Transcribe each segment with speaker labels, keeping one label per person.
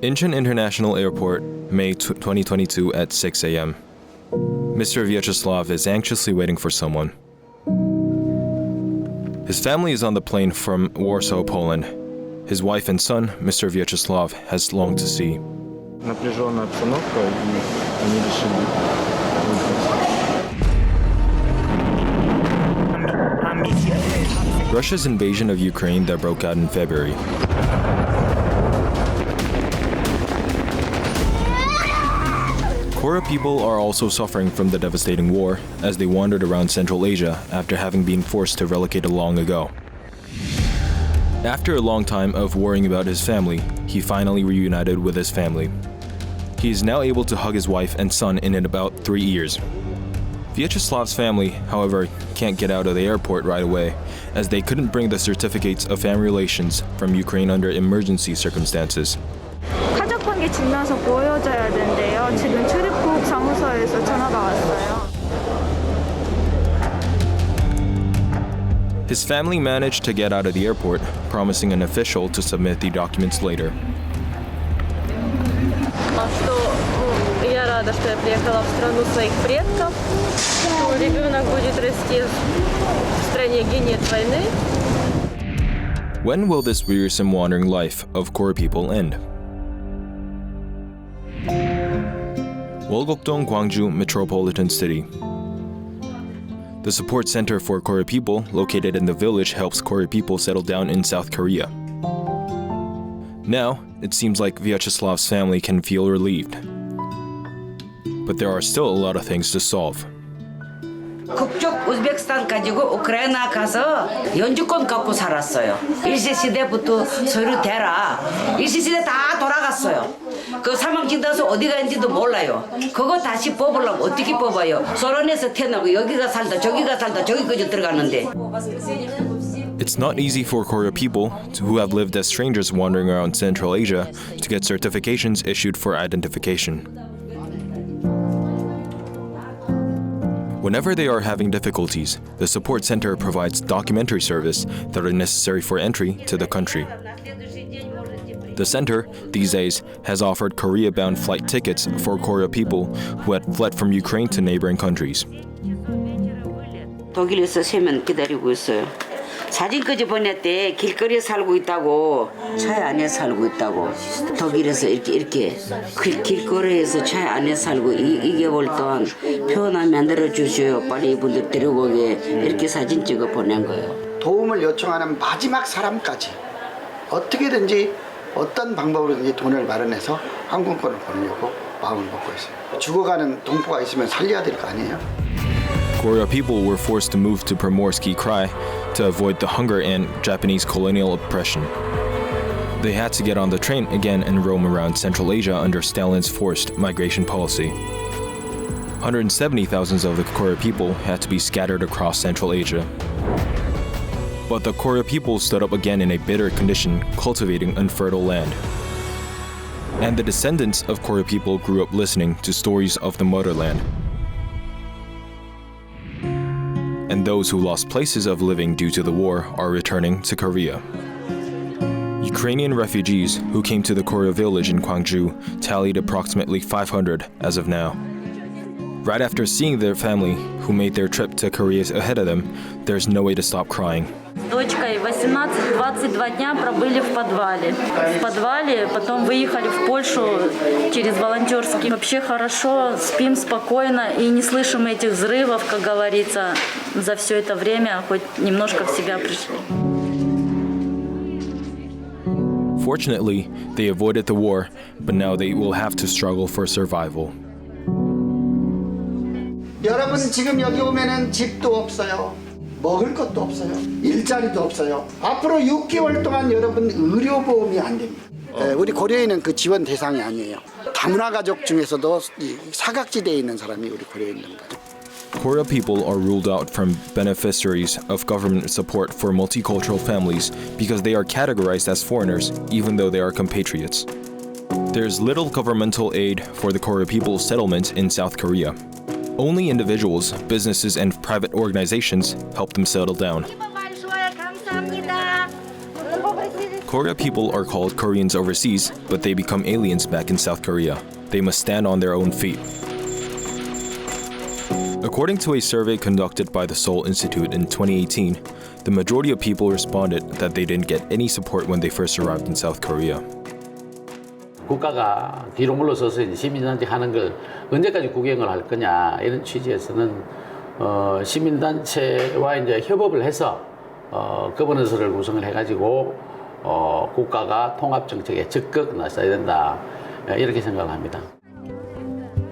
Speaker 1: Incheon International Airport, May 2022 at 6 a.m. Mr. Vyacheslav is anxiously waiting for someone. His family is on the plane from Warsaw, Poland. His wife and son, Mr. Vyacheslav, has longed to see.
Speaker 2: Напряженная обстановка, и они решили выехать.
Speaker 1: Russia's invasion of Ukraine that broke out in February. Koryo people are also suffering from the devastating war as they wandered around Central Asia after having been forced to relocate long ago. After a long time of worrying about his family, he finally reunited with his family. He is now able to hug his wife and son in about 3 years. Vyacheslav's family, however, can't get out of the airport right away as they couldn't bring the certificates of family relations from Ukraine under emergency circumstances.
Speaker 3: 가족 관계 증명서 보여줘야 된대요. 지금 출입국 사무소에서 전화가 왔어요.
Speaker 1: His family managed to get out of the airport, promising an official to submit the documents later.
Speaker 4: Я рада, что я приехала в страну своих предков, что ребенок будет расти в стране, где нет войны.
Speaker 1: When will this wearisome wandering life of Koryo people end? Wolgokdong, Gwangju Metropolitan City. The support center for Koryo people, located in the village, helps Koryo people settle down in South Korea. Now, it seems like Vyacheslav's family can feel relieved. But there are still a lot of things to solve.
Speaker 5: 북쪽 우즈베키스탄 가지고 우크라이나 가서 영주권 갖고 살았어요. 일제시대부터 서류 대라. 일제시대 다 돌아갔어요. 그 사망진단서 어디가 있는지도 몰라요. 그거 다시 뽑으려면 어떻게 뽑아요? 소련에서 태어나고 여기가 살다 저기가 살다 저기까지 들어가는데.
Speaker 1: It's not easy for Koryo people, who have lived as strangers wandering around Central Asia, to get certifications issued for identification. Whenever they are having difficulties, the support center provides documentary service that are necessary for entry to the country. The center, these days, has offered Korea-bound flight tickets for Koryo people who had fled from Ukraine to neighboring countries.
Speaker 5: 독일에서 3명 기다리고 있어요. 사진까지 보냈대. 길거리에 살고 있다고. 차에 안에 살고 있다고. 독일에서 이렇게 길거리에서 차에 안에 살고 2개월 동안 표나 만들어 주셔요. 빨리 이분들 데려오게 이렇게 사진 찍어 보낸 거예요.
Speaker 6: 도움을 요청하는 마지막 사람까지 어떻게든지 어떤 방법으로든지 돈을 마련해서 항공권을 보내려고 마음을 먹고 있어요. 죽어가는 동포가 있으면 살려야 될 거 아니에요?
Speaker 1: Koryo people were forced to move to Primorsky Krai to avoid the hunger and Japanese colonial oppression. They had to get on the train again and roam around Central Asia under Stalin's forced migration policy. 170,000 of the Koryo people had to be scattered across Central Asia. But the Koryo people stood up again in a bitter condition, cultivating unfertile land. And the descendants of Koryo people grew up listening to stories of the motherland. And those who lost places of living due to the war are returning to Korea. Ukrainian refugees who came to the Koryo village in Gwangju tallied approximately 500 as of now. Right after seeing their family, who made their trip to Korea ahead of them, there's no way to stop crying.
Speaker 4: Дочкой 18-22 дня пробыли в подвале. В подвале, потом выехали в Польшу через волонтерский. Вообще хорошо, спим спокойно и не слышим этих взрывов, как говорится, за все это время хоть немножко в себя пришли.
Speaker 1: Fortunately, they avoided the war, but now they will have to struggle for survival.
Speaker 6: 여러분 지금 여기 오면은 집도 없어요. 먹을 것도 없어요. 일자리도 없어요. 앞으로 6개월 동안 여러분 의료보험이 안 됩니다. 우리 고려인은 그 지원 대상이 아니에요. 다문화 가족 중에서도 사각지대에 있는 사람이 우리 고려에 있는 거예요.
Speaker 1: Koryo people are ruled out from beneficiaries of government support for multicultural families because they are categorized as foreigners, even though they are compatriots. There's little governmental aid for the Koryo people's settlement in South Korea. Only individuals, businesses, and private organizations help them settle down. Koryo people are called Koreans overseas, but they become aliens back in South Korea. They must stand on their own feet. According to a survey conducted by the Seoul Institute in 2018, the majority of people responded that they didn't get any support when they first arrived in South Korea.
Speaker 7: 국가가 뒤로 물러서서 이제 시민단체 하는 걸 언제까지 구경을 할 거냐 이런 취지에서는 시민단체와 이제 협업을 해서 거버넌스를 구성을 해가지고 국가가 통합 정책에 적극 나서야 된다 이렇게 생각을 합니다.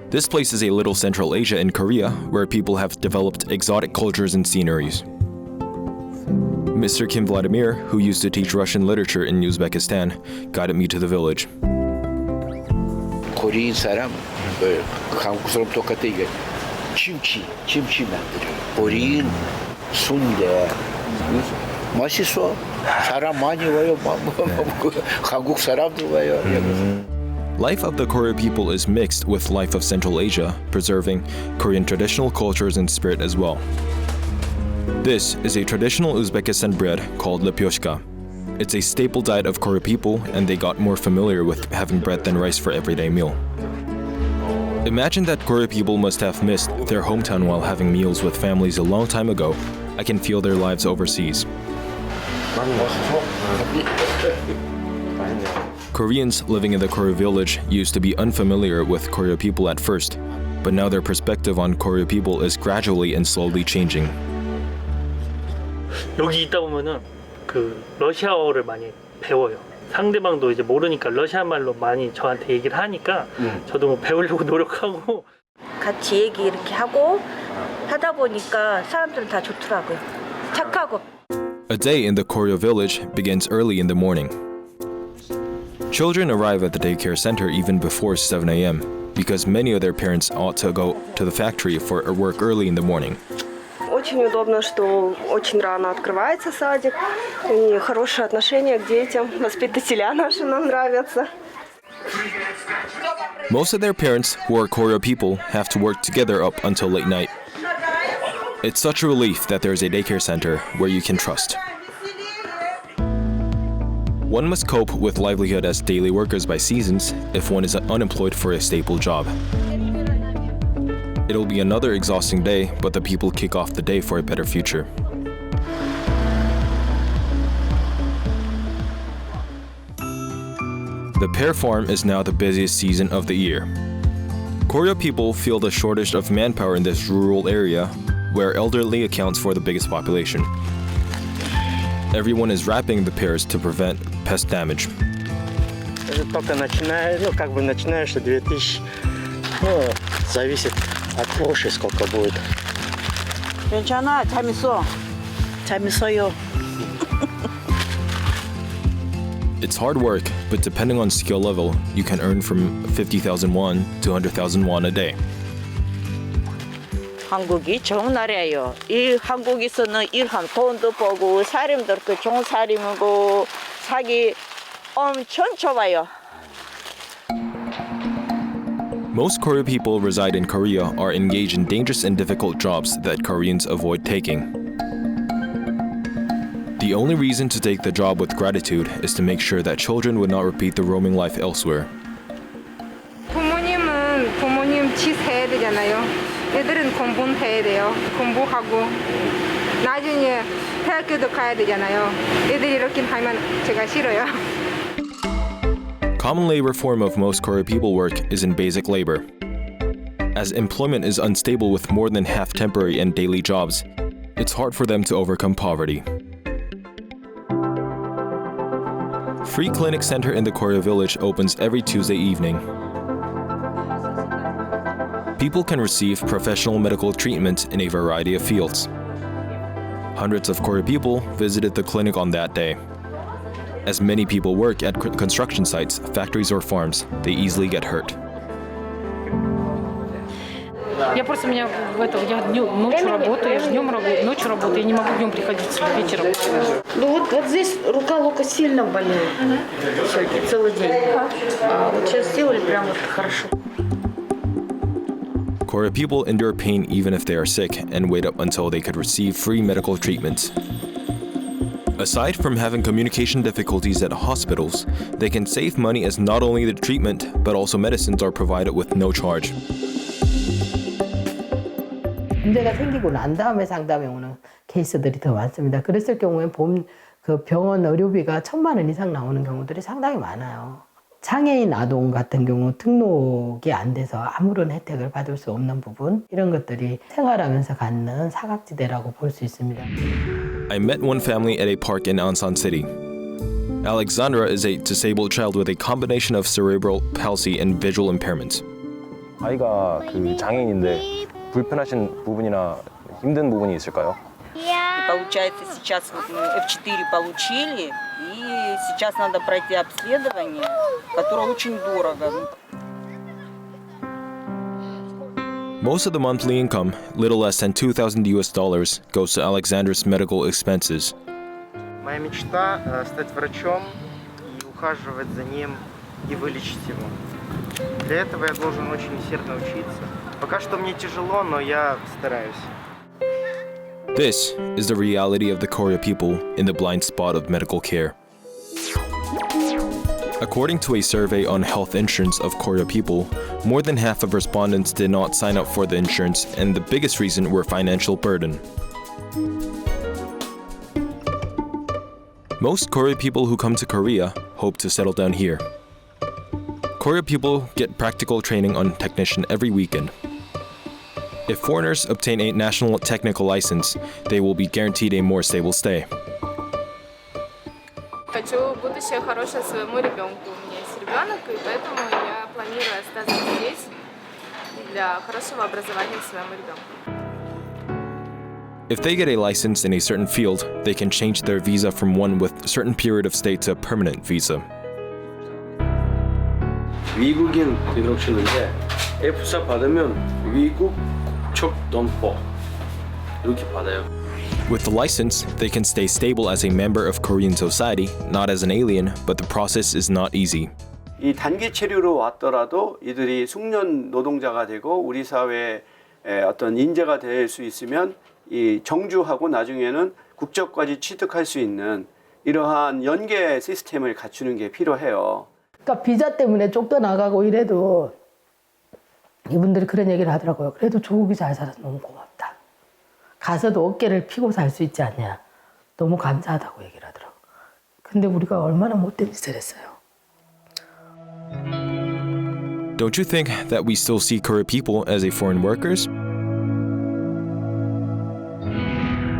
Speaker 1: This place is a little Central Asia in Korea, where people have developed exotic cultures and sceneries. Mr. Kim Vladimir, who used to teach Russian literature in Uzbekistan, guided me to the village.
Speaker 8: 코리안 사람, 한국 사람 똑같아 이게 김치 만들어요. 코리안 순대 맛있어. 사람 많이 와요. 한국 사람도 와요.
Speaker 1: Life of the Koryo people is mixed with life of Central Asia, preserving Korean traditional cultures and spirit as well. This is a traditional Uzbekistan bread called lepyoshka. It's a staple diet of Koryo people, and they got more familiar with having bread than rice for everyday meal. Imagine that Koryo people must have missed their hometown while having meals with families a long time ago. I can feel their lives overseas. Koreans living in the Koryo village used to be unfamiliar with Koryo people at first, but now their perspective on Koryo people is gradually and slowly changing.
Speaker 9: 여기 있다 보면은 그 러시아어를 많이 배워요. 상대방도 이제 모르니까 러시아 말로 많이 저한테 얘기를 하니까 저도 뭐 배우려고 노력하고
Speaker 10: 같이 얘기 이렇게 하고 하다 보니까 사람들은 다 좋더라고요. 착하고.
Speaker 1: A day in the Koryo village begins early in the morning. Children arrive at the daycare center even before 7 a.m. because many of their parents ought to go to the factory for work early in the morning.
Speaker 11: Очень удобно, что очень рано открывается садик. И хорошее отношение к детям. Воспитателя наши нам нравятся.
Speaker 1: Most of their parents, who are Koryo people, have to work together up until late night. It's such a relief that there's a daycare center where you can trust. One must cope with livelihood as daily workers by seasons if one is unemployed for a stable job. It'll be another exhausting day, but the people kick off the day for a better future. The pear farm is now the busiest season of the year. Koryo people feel the shortage of manpower in this rural area, where elderly accounts for the biggest population. Everyone is wrapping the pears to prevent pest damage.
Speaker 9: только начинаешь 2000, зависит от площади сколько будет.
Speaker 5: 괜찮아, 재밌어요.
Speaker 1: It's hard work, but depending on skill level, you can earn from 50,000 won to 100,000 won a day.
Speaker 12: 한국이 좋은 나라예요. 이 한국에서는 일하면 돈도 벌고 사람도 그 좋은 사람이고 살기 엄청 좋아요.
Speaker 1: Most Koryo people reside in Korea are engaged in dangerous and difficult jobs that Koreans avoid taking. The only reason to take the job with gratitude is to make sure that children would not repeat the roaming life elsewhere.
Speaker 3: 부모님은 부모님 짓 해야 되잖아요. 애들은 공부해야 돼요. 공부하고 나중에 대학교도 가야 되잖아요. 애들이 이렇게 하면 제가 싫어요.
Speaker 1: Common labor form of most Koryo people work is in basic labor. As employment is unstable with more than half temporary and daily jobs, it's hard for them to overcome poverty. Free clinic center in the Koryo village opens every Tuesday evening. People can receive professional medical treatment in a variety of fields. Hundreds of Koryo people visited the clinic on that day. As many people work at construction sites, factories or farms, they easily get hurt.
Speaker 13: Я просто я ночью работаю, днем работаю, ночью работаю, я не могу днем приходить вечером.
Speaker 14: Ну вот здесь рука Лука сильно болеет целый день. А вот сейчас сделали прям вот хорошо.
Speaker 1: Koryo people endure pain even if they are sick and wait up until they could receive free medical treatment. Aside from having communication difficulties at hospitals, they can save money as not only the treatment, but also medicines are provided with no charge.
Speaker 15: 문제가 생기고 난 다음에 상담에 오는 케이스들이 더 많습니다. 그랬을 경우에 그 병원 의료비가 1,000만 원 이상 나오는 경우들이 상당히 많아요. 장애인 아동 같은 경우 등록이 안 돼서 아무런 혜택을 받을 수 없는 부분, 이런 것들이 생활하면서 갖는 사각지대라고 볼 수 있습니다.
Speaker 1: I met one family at a park in Ansan City. Alexandra is a disabled child with a combination of cerebral palsy and visual impairments.
Speaker 16: 아이가 그 장애인인데 불편하신 부분이나 힘든 부분이 있을까요?
Speaker 17: Получается, сейчас вот мы F4 получили, и сейчас надо пройти обследование, которое очень дорого.
Speaker 1: Most of the monthly income, little less than $2,000 goes to Alexandra's medical expenses.
Speaker 2: Моя мечта стать врачом и ухаживать за ним и вылечить его. Для этого я должен очень усердно учиться. Пока что мне тяжело, но я стараюсь.
Speaker 1: This is the reality of the Koryo people in the blind spot of medical care. According to a survey on health insurance of Koryo people, more than half of respondents did not sign up for the insurance, and the biggest reason were financial burden. Most Koryo people who come to Korea hope to settle down here. Koryo people get practical training on technician every weekend. If foreigners obtain a national technical license, they will be guaranteed a more stable stay.
Speaker 18: Хочу будущее хорошее своему ребенку. У меня есть ребенок, и поэтому я планирую остаться здесь для хорошего образования своему ребенку.
Speaker 1: If they get a license in a certain field, they can change their visa from one with a certain period of stay to a permanent visa.
Speaker 19: 미국인 등록 치는데 F4 받으면 미국 국적 넘버 이렇게 받아요.
Speaker 1: With the license, they can stay stable as a member of Korean society, not as an alien, but the process is not easy.
Speaker 20: 이 단기 체류로 왔더라도 이들이 숙련 노동자가 되고 우리 사회에 어떤 인재가 될 수 있으면 이 정주하고 나중에는 국적까지 취득할 수 있는 이러한 연계 시스템을 갖추는 게 필요해요.
Speaker 15: 그러니까 비자 때문에 쫓겨나가고 이래도 이분들이 그런 얘기를 하더라고요. 그래도 조국이 잘 살아서 너무 고맙다. 가서도 어깨를 피고 살 수 있지 않냐. 너무 감사하다고 얘기를 하더라고요. 근데 우리가 얼마나 못된 짓을 했어요.
Speaker 1: Don't you think that we still see Korean people as a foreign workers?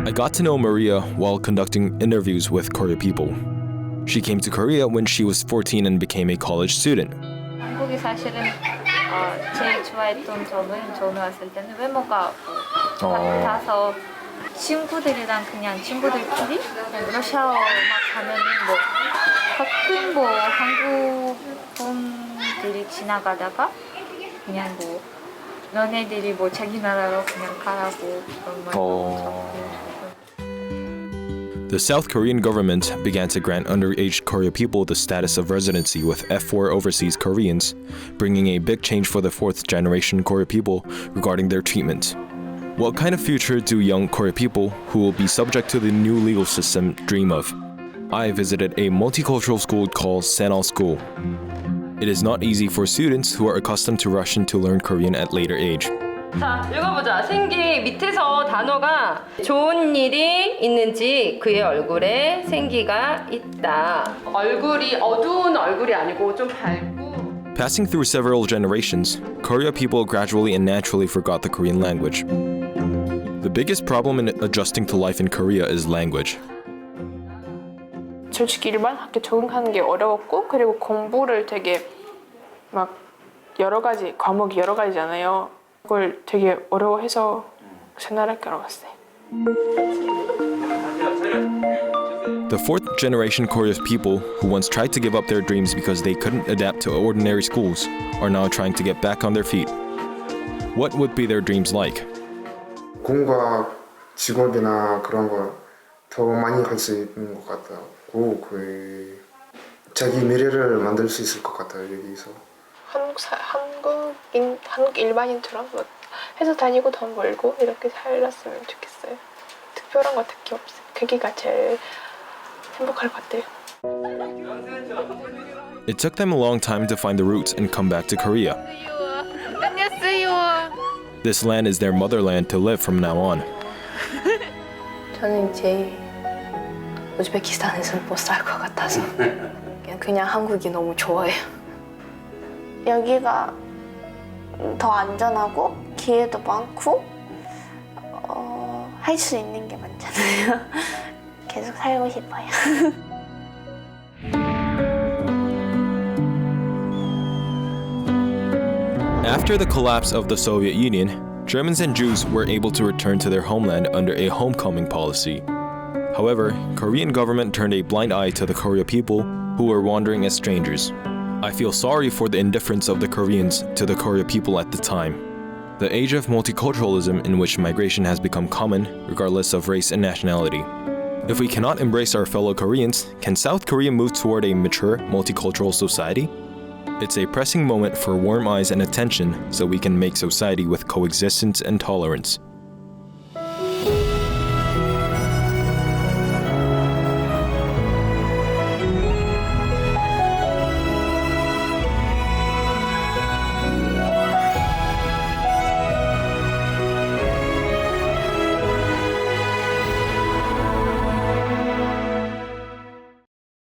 Speaker 1: I got to know Maria while conducting interviews with Korean people. She came to Korea when she was 14 and became a college student.
Speaker 21: 한국이 사실은 제일 좋아했던 점은 저는 왔을 때는 외모가 같아서 친구들이랑 그냥 친구들끼리 그냥 러시아어 막 가면은 뭐 가끔 뭐 한국 분들이 지나가다가 그냥 뭐 너네들이 뭐 자기 나라로 그냥 가라고 그런 말.
Speaker 1: The South Korean government began to grant underage Koryo people the status of residency with F4 overseas Koreans, bringing a big change for the fourth-generation Koryo people regarding their treatment. What kind of future do young Koryo people who will be subject to the new legal system dream of? I visited a multicultural school called Sanal School. It is not easy for students who are accustomed to Russian to learn Korean at later age.
Speaker 22: 자, 읽어보자. 생기 밑에서 단어가 좋은 일이 있는지 그의 얼굴에 생기가 있다. 얼굴이 어두운 얼굴이 아니고 좀 밝고.
Speaker 1: Passing through several generations, Koryo people gradually and naturally forgot the Korean language. The biggest problem in adjusting to life in Korea is language.
Speaker 18: 솔직히 일반 학교 적응하는 게 어려웠고 그리고 공부를 되게 막 여러 가지 과목이 여러 가지잖아요. 그걸 되게 어려워해서 생활학교로 갔어요.
Speaker 1: The fourth generation Koryo people who once tried to give up their dreams because they couldn't adapt to ordinary schools are now trying to get back on their feet. What would be their dreams like?
Speaker 23: 공과 직업이나 그런 거 더 많이 할 수 있는 것 같고 자기 미래를 만들 수 있을 것 같아요 여기서.
Speaker 18: 한국 일반인처럼 뭐 회사 다니고 돈 벌고 이렇게 살았으면 좋겠어요. 특별한 거 특히 없어요. 거기가 제일 행복할 것 같아요.
Speaker 1: It took them a long time to find the roots and come back to Korea.
Speaker 18: 안녕하세요.
Speaker 1: This land is their motherland to live from now on.
Speaker 18: 저는 이제 우즈베키스탄에서는 못 살 것 같아서 그냥 한국이 너무 좋아요.
Speaker 4: 여기가 더 안전하고 기회도 많고 할 수 있는 게 많잖아요. 계속 살고 싶어요.
Speaker 1: After the collapse of the Soviet Union, Germans and Jews were able to return to their homeland under a homecoming policy. However, Korean government turned a blind eye to the Koryo people who were wandering as strangers. I feel sorry for the indifference of the Koreans to the Koryo people at the time. The age of multiculturalism in which migration has become common, regardless of race and nationality. If we cannot embrace our fellow Koreans, can South Korea move toward a mature, multicultural society? It's a pressing moment for warm eyes and attention so we can make society with coexistence and tolerance.